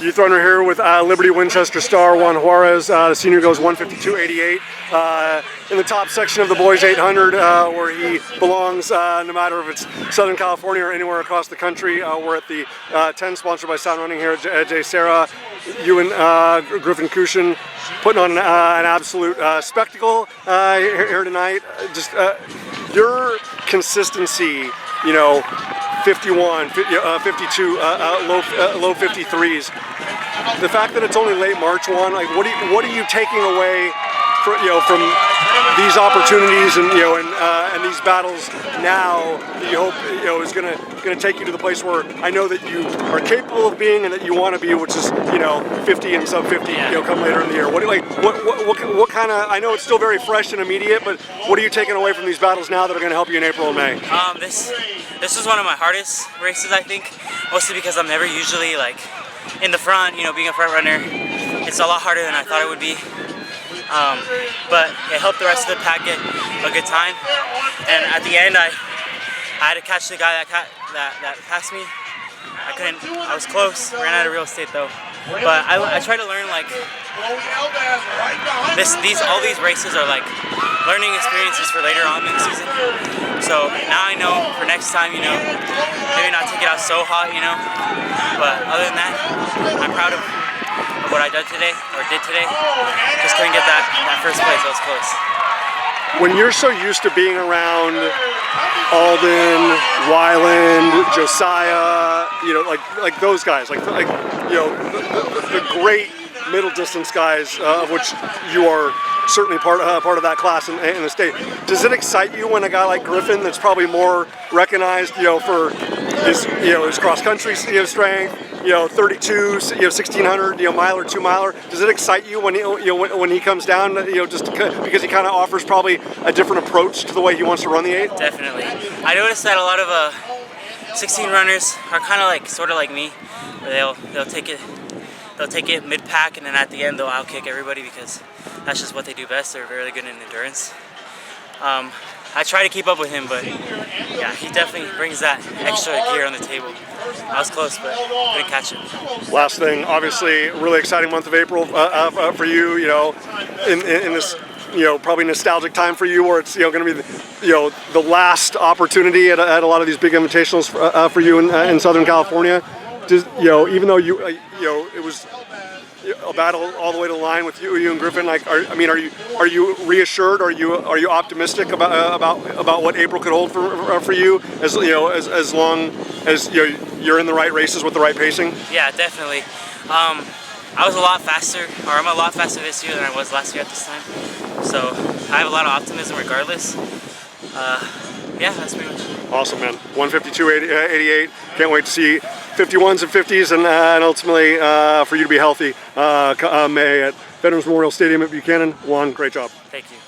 Youth runner here with Liberty Winchester star Juan Juarez. The senior goes 152.88 in the top section of the boys 800, where he belongs. No matter if it's Southern California or anywhere across the country. We're at the TEN, sponsored by Sound Running here at JSerra. You and Griffin Cushion putting on an absolute spectacle here tonight. Just your consistency, you know, 51, 52, low 53s. The fact that it's only late March 1, like what are you taking away from these opportunities and and these battles now that you hope is gonna take you to the place where I know that you are capable of being and that you want to be, which is 50 and sub 50 come later in the year. What kind of, I know it's still very fresh and immediate, but what are you taking away from these battles now that are going to help you in April and May? This was one of my hardest races, I think, mostly because I'm never usually like in the front, being a front runner. It's a lot harder than I thought it would be. But it helped the rest of the pack get a good time. And at the end, I had to catch the guy that passed me. I was close. Ran out of real estate though. But I try to learn, like, all these races are like learning experiences for later on in the season. So now I know for next time, maybe not take it out so hot, But other than that, I'm proud of what I did today. Just couldn't get that first place. I was close. When you're so used to being around Alden, Wyland, Josiah, like those guys, the great middle distance guys, of which you are certainly part of that class in the state. Does it excite you when a guy like Griffin, that's probably more recognized, for his cross country strength, 32, 1600, miler, 2 miler. Does it excite you when when he comes down, just because he kind of offers probably a different approach to the way he wants to run the 8? Definitely. I noticed that a lot of 16 runners are kind of sort of like me. Where they'll take it mid-pack, and then at the end they'll outkick everybody because that's just what they do best. They're very good in endurance. I try to keep up with him, but yeah, he definitely brings that extra gear on the table. I was close, but couldn't catch it. Last thing, obviously, really exciting month of April for you. In this probably nostalgic time for you, where it's going to be the last opportunity at a lot of these big invitationals for you in Southern California. Even though it was a battle all the way to the line with you and Griffin, are you reassured? Are you optimistic about what April could hold for you as long as you're in the right races with the right pacing? Yeah, definitely. I was a lot faster, or I'm a lot faster this year than I was last year at this time. So I have a lot of optimism regardless. Yeah, that's pretty much it. Awesome, man. 152.88. Can't wait to see 51s and 50s, and ultimately for you to be healthy May at Veterans Memorial Stadium at Buchanan. Juan, great job. Thank you.